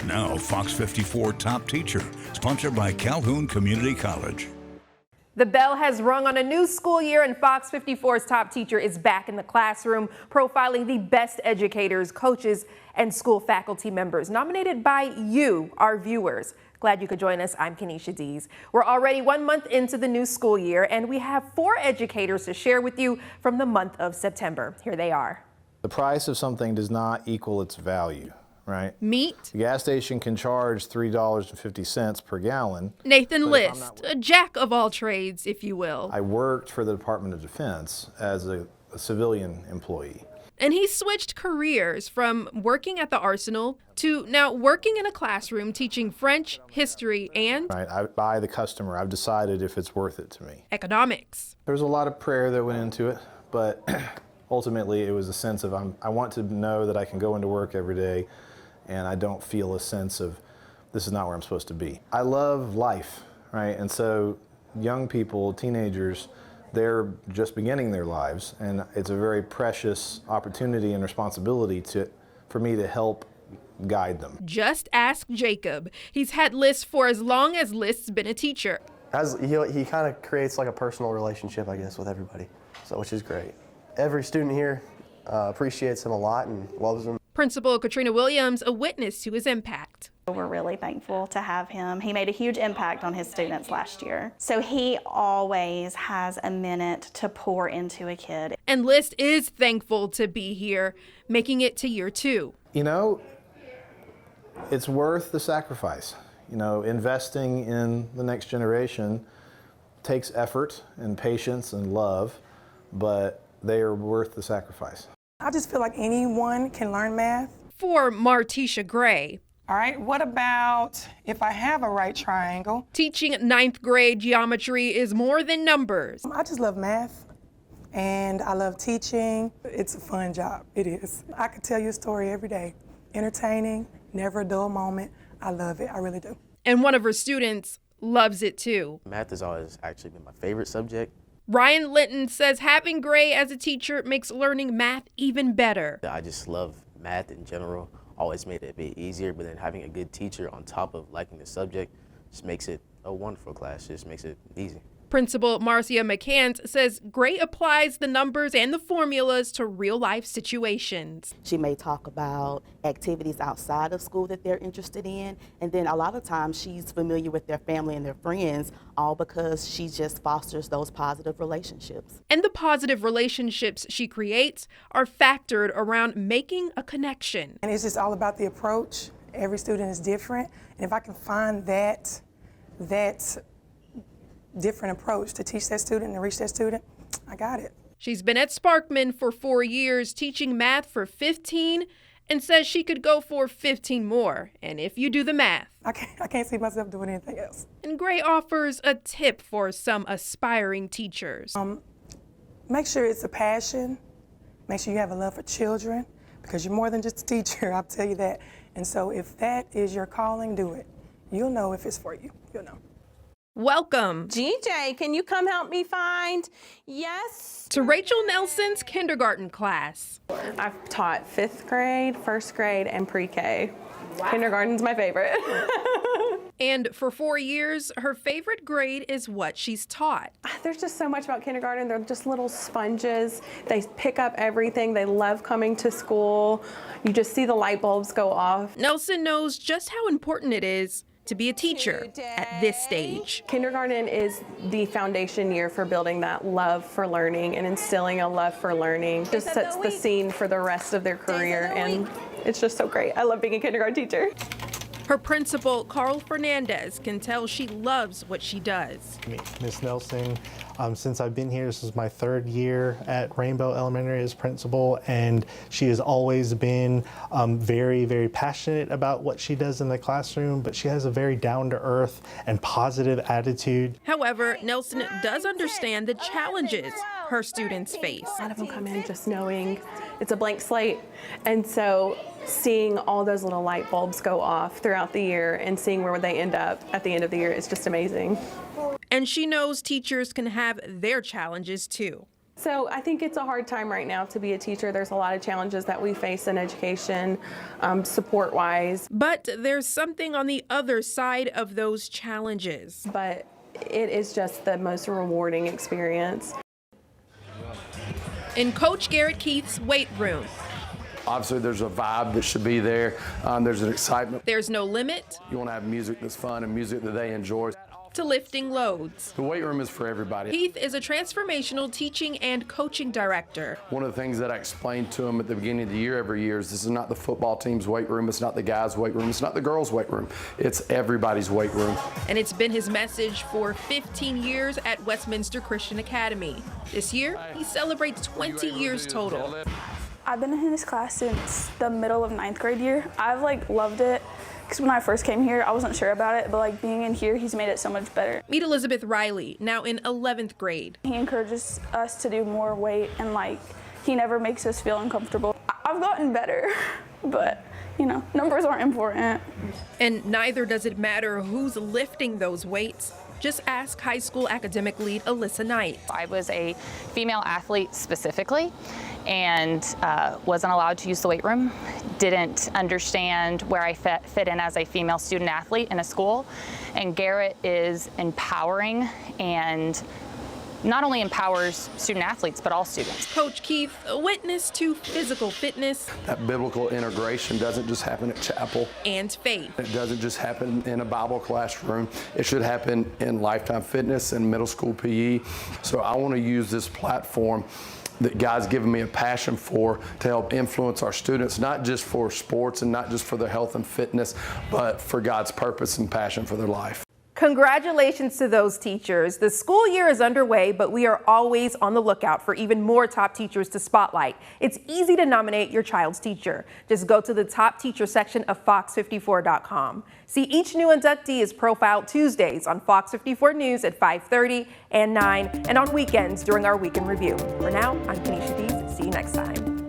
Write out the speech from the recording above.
Now, Fox 54 Top Teacher, sponsored by Calhoun Community College. The bell has rung on a new school year, and Fox 54's Top Teacher is back in the classroom, profiling the best educators, coaches, and school faculty members nominated by you, our viewers. Glad you could join us. I'm Kenesha Dees. We're already 1 month into the new school year, and we have 4 educators to share with you from the month of September. Here they are. The price of something does not equal its value, right? Meet The gas station can charge $3.50 per gallon. Nathan List, a jack of all trades, if you will. I worked for the Department of Defense as a civilian employee. And he switched careers from working at the arsenal to now working in a classroom teaching French, history, and Right, by the customer, I've decided if it's worth it to me. economics. There's a lot of prayer that went into it, but ultimately it was a sense of I want to know that I can go into work every day and I don't feel a sense of this is not where I'm supposed to be. I love life, right? And so young people, teenagers, they're just beginning their lives, and it's a very precious opportunity and responsibility for me to help guide them. Just ask Jacob. He's had List for as long as List's been a teacher. He kind of creates like a personal relationship, I guess, with everybody, so which is great. Every student here appreciates him a lot and loves him. Principal Katrina Williams, a witness to his impact. We're really thankful to have him. He made a huge impact on his students last year. So he always has a minute to pour into a kid. And List is thankful to be here, making it to year 2. You know, it's worth the sacrifice. You know, investing in the next generation takes effort and patience and love, but they are worth the sacrifice. I just feel like anyone can learn math. For Martisha Gray, All right, what about if I have a right triangle? teaching 9th grade geometry is more than numbers. I just love math and I love teaching. It's a fun job, it is. I could tell you a story every day. Entertaining, never a dull moment. I love it, I really do. And one of her students loves it too. Math has always actually been my favorite subject. Ryan Linton says having Gray as a teacher makes learning math even better. I just love math in general, always made it a bit easier, but then having a good teacher on top of liking the subject just makes it a wonderful class, just makes it easy. Principal Marcia McCants says Gray applies the numbers and the formulas to real-life situations. She may talk about activities outside of school that they're interested in, and then a lot of times she's familiar with their family and their friends, all because she just fosters those positive relationships. And the positive relationships she creates are factored around making a connection. And it's just all about the approach. Every student is different, and if I can find that different approach to teach that student and reach that student, I got it. She's been at Sparkman for 4 years, teaching math for 15, and says she could go for 15 more. And if you do the math, I can't see myself doing anything else. And Gray offers a tip for some aspiring teachers. Make sure it's a passion. Make sure you have a love for children, because you're more than just a teacher, I'll tell you that. And so if that is your calling, do it. You'll know if it's for you, you'll know. Welcome GJ, can you come help me find? Yes. to Rachel Nelson's kindergarten class. I've taught 5th grade, 1st grade, and pre-K. Wow. Kindergarten's my favorite. And for 4 years, her favorite grade is what she's taught. There's just so much about kindergarten. They're just little sponges. They pick up everything. They love coming to school. You just see the light bulbs go off. Nelson knows just how important it is to be a teacher at this stage. Kindergarten is the foundation year for building that love for learning and instilling a love for learning. Just sets the scene for the rest of their career, and it's just so great. I love being a kindergarten teacher. Her principal, Carl Fernandez, can tell she loves what she does. Miss Nelson, since I've been here, this is my 3rd year at Rainbow Elementary as principal, and she has always been very, very passionate about what she does in the classroom, but she has a very down-to-earth and positive attitude. However, Nelson does understand the challenges her students face. A lot of them come in just knowing it's a blank slate, and so seeing all those little light bulbs go off throughout the year and seeing where they end up at the end of the year is just amazing. And she knows teachers can have their challenges too. So I think it's a hard time right now to be a teacher. There's a lot of challenges that we face in education, support-wise. But there's something on the other side of those challenges. But it is just the most rewarding experience. In Coach Garrett Keith's weight room, obviously there's a vibe that should be there. There's an excitement. There's no limit. You want to have music that's fun and music that they enjoy. To lifting loads. The weight room is for everybody. Keith is a transformational teaching and coaching director. One of the things that I explain to them at the beginning of the year every year is this is not the football team's weight room, it's not the guys' weight room, it's not the girls' weight room, it's everybody's weight room. And it's been his message for 15 years at Westminster Christian Academy. This year, he celebrates 20 years total. I've been in his class since the middle of 9th grade year. I've loved it. Because when I first came here, I wasn't sure about it, but being in here, he's made it so much better. Meet Elizabeth Riley, now in 11th grade. He encourages us to do more weight, and he never makes us feel uncomfortable. I've gotten better, but numbers aren't important. And neither does it matter who's lifting those weights. Just ask high school academic lead Alyssa Knight. I was a female athlete specifically and wasn't allowed to use the weight room, didn't understand where I fit in as a female student athlete in a school. And Garrett is empowering and not only empowers student athletes, but all students. Coach Keith, a witness to physical fitness. That biblical integration doesn't just happen at chapel. And faith. It doesn't just happen in a Bible classroom. It should happen in Lifetime Fitness and middle school PE. So I want to use this platform that God's given me a passion for to help influence our students, not just for sports and not just for their health and fitness, but for God's purpose and passion for their life. Congratulations to those teachers. The school year is underway, but we are always on the lookout for even more top teachers to spotlight. It's easy to nominate your child's teacher. Just go to the top teacher section of FOX54.com. See, each new inductee is profiled Tuesdays on Fox 54 News at 5:30 and 9, and on weekends during our weekend review. For now, I'm Kenesha Dees. See you next time.